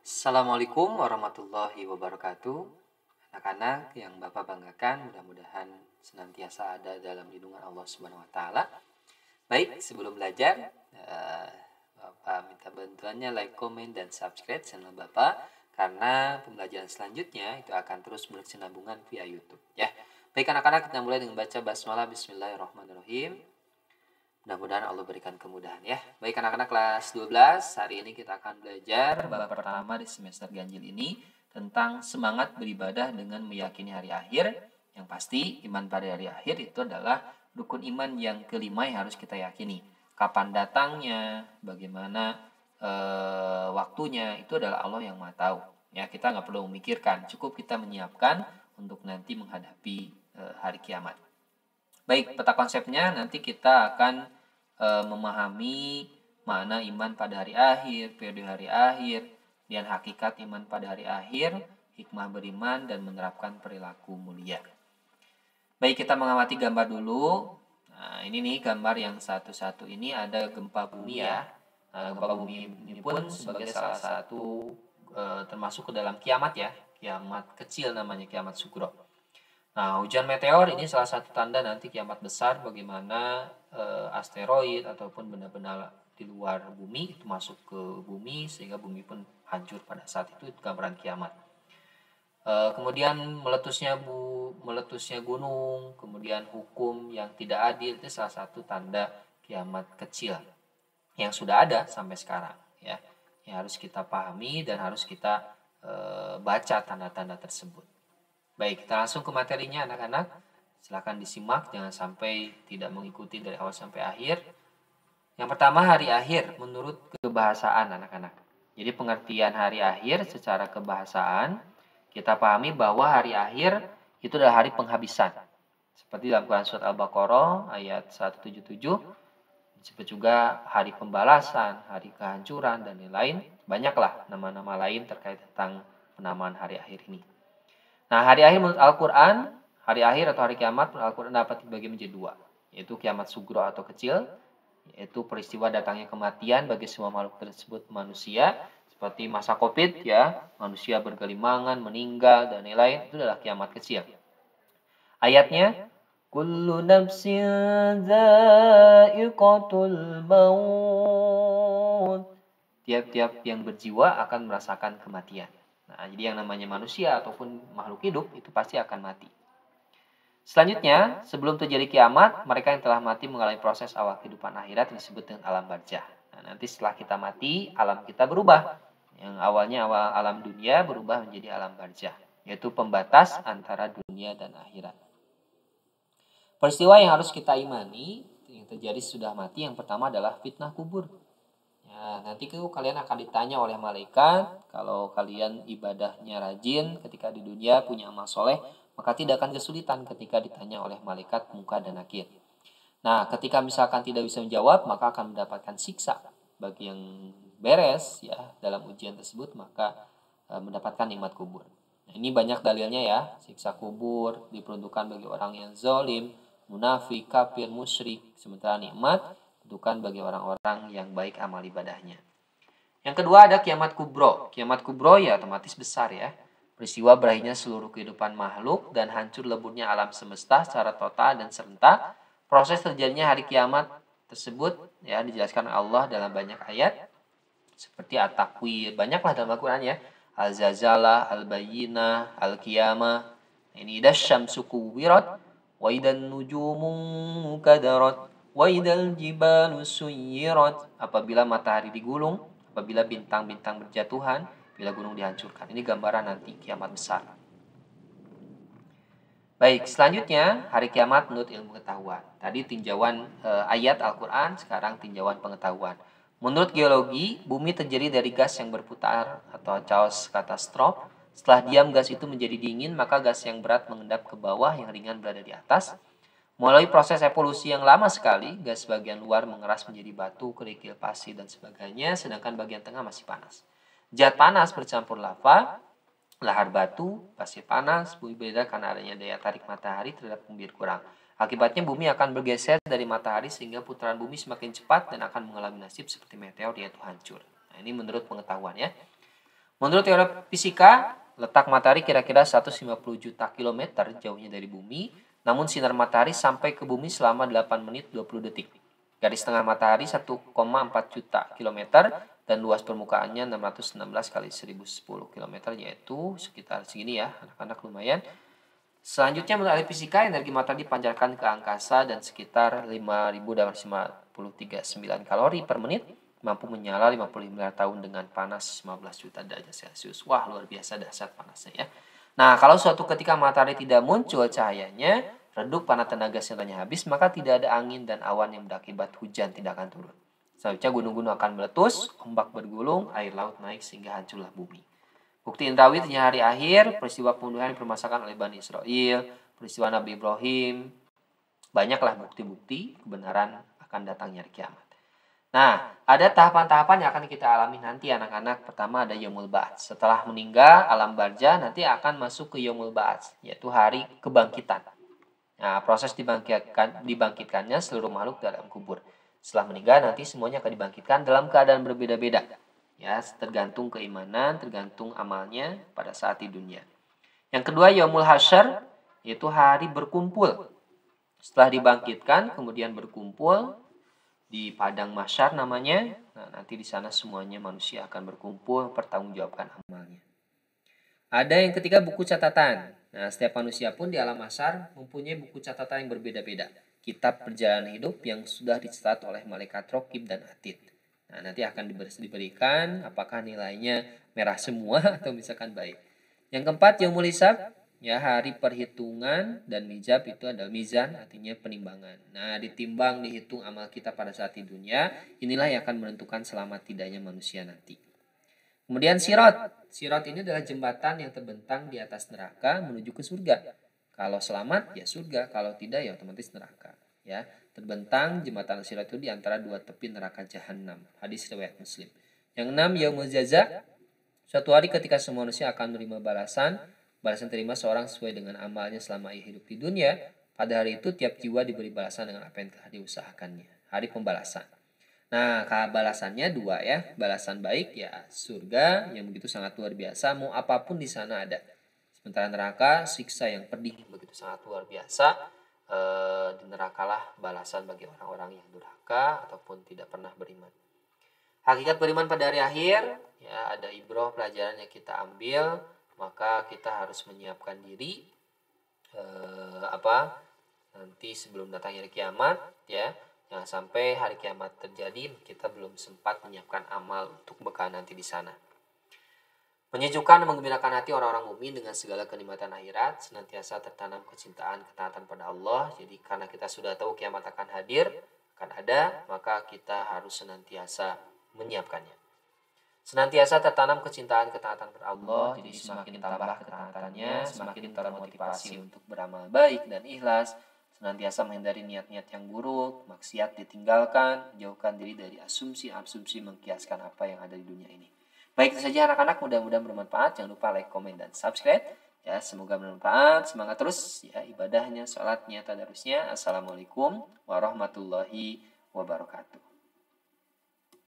Assalamualaikum warahmatullahi wabarakatuh. Anak-anak yang Bapak banggakan, mudah-mudahan senantiasa ada dalam lindungan Allah Subhanahu wa taala. Baik, sebelum belajar, Bapak minta bantuannya like, komen, dan subscribe channel Bapak karena pembelajaran selanjutnya itu akan terus berkesinambungan via YouTube ya. Baik anak-anak, kita mulai dengan baca basmalah bismillahirrahmanirrahim. Mudah-mudahan Allah berikan kemudahan ya. Baik anak-anak kelas 12, hari ini kita akan belajar bab pertama di semester ganjil ini tentang semangat beribadah dengan meyakini hari akhir. Yang pasti iman pada hari akhir itu adalah rukun iman yang kelima yang harus kita yakini. Kapan datangnya, bagaimana waktunya, itu adalah Allah yang Maha tahu. Ya, kita nggak perlu memikirkan, cukup kita menyiapkan untuk nanti menghadapi hari kiamat. Baik, peta konsepnya nanti kita akan memahami makna iman pada hari akhir, periode hari akhir, dan hakikat iman pada hari akhir, hikmah beriman, dan menerapkan perilaku mulia. Baik, kita mengamati gambar dulu. Nah, ini nih gambar yang satu-satu ini ada gempa bumi ya. Nah, gempa bumi ini pun sebagai salah satu termasuk ke dalam kiamat ya. Kiamat kecil namanya, kiamat sugro. Nah, hujan meteor ini salah satu tanda nanti kiamat besar, bagaimana asteroid ataupun benda-benda di luar bumi itu masuk ke bumi sehingga bumi pun hancur pada saat itu gambaran kiamat. Kemudian meletusnya gunung, kemudian hukum yang tidak adil itu salah satu tanda kiamat kecil yang sudah ada sampai sekarang ya. Yang harus kita pahami dan harus kita baca tanda-tanda tersebut. Baik, kita langsung ke materinya anak-anak. Silakan disimak, jangan sampai tidak mengikuti dari awal sampai akhir. Yang pertama, hari akhir menurut kebahasaan anak-anak. Jadi pengertian hari akhir secara kebahasaan, kita pahami bahwa hari akhir itu adalah hari penghabisan. Seperti dalam Quran Surat Al-Baqarah ayat 177, disebut juga hari pembalasan, hari kehancuran, dan lain-lain. Banyaklah nama-nama lain terkait tentang penamaan hari akhir ini. Nah, hari akhir menurut Al-Quran, hari akhir atau hari kiamat menurut Al-Quran dapat dibagi menjadi dua, yaitu kiamat sugro atau kecil, yaitu peristiwa datangnya kematian bagi semua makhluk tersebut manusia, seperti masa COVID ya, manusia bergelimangan, meninggal, dan lain-lain, itu adalah kiamat kecil. Ayatnya, kullu nafsin dha'iqatul maut. Tiap-tiap yang berjiwa akan merasakan kematian. Nah, jadi yang namanya manusia ataupun makhluk hidup itu pasti akan mati. Selanjutnya, sebelum terjadi kiamat, mereka yang telah mati mengalami proses awal kehidupan akhirat yang disebut dengan alam barzah. Nah, nanti setelah kita mati, alam kita berubah. Yang awalnya alam dunia berubah menjadi alam barzah, yaitu pembatas antara dunia dan akhirat. Peristiwa yang harus kita imani yang terjadi sudah mati, yang pertama adalah fitnah kubur. Ya, nanti kalian akan ditanya oleh malaikat, kalau kalian ibadahnya rajin ketika di dunia punya amal soleh, maka tidak akan kesulitan ketika ditanya oleh malaikat muka dan nakir. Nah, ketika misalkan tidak bisa menjawab, maka akan mendapatkan siksa. Bagi yang beres ya dalam ujian tersebut, maka mendapatkan nikmat kubur. Nah, ini banyak dalilnya ya, siksa kubur diperuntukkan bagi orang yang zalim, munafik, kafir, musyrik, sementara nikmat bukan bagi orang-orang yang baik amal ibadahnya. Yang kedua ada kiamat kubro. Kiamat kubro ya otomatis besar ya. Peristiwa berakhirnya seluruh kehidupan makhluk dan hancur leburnya alam semesta secara total dan serentak. Proses terjadinya hari kiamat tersebut ya dijelaskan Allah dalam banyak ayat seperti At-Takwir. Banyaklah dalam Al-Qur'an ya. Al-Zazalah, Al-Bayyinah, Al-Qiyamah. Ini dasyamsu kuwirat wa idan nujumu kadarat. Wa idal jibalu suyirat, apabila matahari digulung, apabila bintang-bintang berjatuhan, bila gunung dihancurkan. Ini gambaran nanti kiamat besar. Baik, selanjutnya hari kiamat menurut ilmu pengetahuan. Tadi tinjauan ayat Al-Quran, sekarang tinjauan pengetahuan. Menurut geologi, bumi terdiri dari gas yang berputar atau chaos katastrop. Setelah diam gas itu menjadi dingin, maka gas yang berat mengendap ke bawah, yang ringan berada di atas. Melalui proses evolusi yang lama sekali, gas bagian luar mengeras menjadi batu, kerikil, pasir, dan sebagainya, sedangkan bagian tengah masih panas. Zat panas bercampur lava, lahar batu, pasir panas, bumi beredar karena adanya daya tarik matahari terhadap bumi berkurang. Akibatnya bumi akan bergeser dari matahari sehingga putaran bumi semakin cepat dan akan mengalami nasib seperti meteor, yaitu hancur. Nah, ini menurut pengetahuan ya. Menurut teori fisika, letak matahari kira-kira 150 juta kilometer jauhnya dari bumi, namun sinar matahari sampai ke bumi selama 8 menit 20 detik. Garis tengah matahari 1,4 juta kilometer dan luas permukaannya 616 kali 1010 kilometer, yaitu sekitar segini ya, anak-anak lumayan. Selanjutnya menurut ahli fisika, energi matahari dipancarkan ke angkasa dan sekitar 5.253,9 kalori per menit, mampu menyala 50 miliar tahun dengan panas 15 juta derajat Celcius. Wah, luar biasa dahsyat panasnya ya. Nah, kalau suatu ketika matahari tidak muncul cahayanya, redup panas tenaga senjatanya habis, maka tidak ada angin dan awan yang berakibat hujan tidak akan turun. Selanjutnya gunung-gunung akan meletus, ombak bergulung, air laut naik sehingga hancurlah bumi. Bukti indrawi ternyata hari akhir, peristiwa pembunuhan dipermasakan oleh Bani Israel, peristiwa Nabi Ibrahim, banyaklah bukti-bukti kebenaran akan datangnya hari kiamat. Nah, ada tahapan-tahapan yang akan kita alami nanti anak-anak. Pertama ada Yaumul Ba'ats. Setelah meninggal, alam barzah nanti akan masuk ke Yaumul Ba'ats, yaitu hari kebangkitan. Nah, proses dibangkitkannya seluruh makhluk dalam kubur. Setelah meninggal nanti semuanya akan dibangkitkan dalam keadaan berbeda-beda. Ya, tergantung keimanan, tergantung amalnya pada saat di dunia. Yang kedua Yaumul Hasyr, yaitu hari berkumpul. Setelah dibangkitkan kemudian berkumpul di padang mahsyar namanya. Nah, nanti di sana semuanya manusia akan berkumpul mempertanggungjawabkan amalnya. Ada yang ketiga buku catatan. Nah, setiap manusia pun di alam mahsyar mempunyai buku catatan yang berbeda-beda. Kitab perjalanan hidup yang sudah dicatat oleh malaikat Raqib dan Atid. Nah, nanti akan diberikan apakah nilainya merah semua atau misalkan baik. Yang keempat Yaumul Hisab, ya hari perhitungan, dan mizab itu adalah mizan, artinya penimbangan. Nah, ditimbang, dihitung amal kita pada saat di dunia, inilah yang akan menentukan selamat tidaknya manusia nanti. Kemudian sirat. Sirat ini adalah jembatan yang terbentang di atas neraka menuju ke surga. Kalau selamat ya surga, kalau tidak ya otomatis neraka. Ya, terbentang jembatan sirat itu di antara dua tepi neraka jahanam. Hadis riwayat Muslim. Yang enam Yaumul Jaza. Suatu hari ketika semua manusia akan menerima balasan terima seorang sesuai dengan amalnya selama ia hidup di dunia. Pada hari itu tiap jiwa diberi balasan dengan apa yang telah diusahakannya. Hari pembalasan. Nah, balasannya dua ya. Balasan baik ya surga yang begitu sangat luar biasa, mau apapun di sana ada. Sementara neraka siksa yang pedih begitu sangat luar biasa. Di nerakalah balasan bagi orang-orang yang durhaka ataupun tidak pernah beriman. Hakikat beriman pada hari akhir, ya ada ibrah pelajaran yang kita ambil, maka kita harus menyiapkan diri nanti sebelum datangnya hari kiamat, ya. Jangan sampai hari kiamat terjadi kita belum sempat menyiapkan amal untuk bekal nanti di sana. Menyejukkan dan menggembirakan hati orang-orang mukmin dengan segala kenikmatan akhirat, senantiasa tertanam kecintaan, ketaatan pada Allah. Jadi karena kita sudah tahu kiamat akan hadir, akan ada, maka kita harus senantiasa menyiapkannya. Senantiasa tertanam kecintaan, ketaatan pada Allah. Jadi semakin tambah ketaatannya, semakin termotivasi untuk beramal baik dan ikhlas. Senantiasa menghindari niat-niat yang buruk, maksiat ditinggalkan, jauhkan diri dari asumsi-asumsi mengkiaskan apa yang ada di dunia ini. Baik, itu saja anak-anak, mudah-mudahan bermanfaat. Jangan lupa like, komen, dan subscribe. Ya, semoga bermanfaat. Semangat terus ya ibadahnya, sholatnya, tadarusnya. Assalamualaikum warahmatullahi wabarakatuh.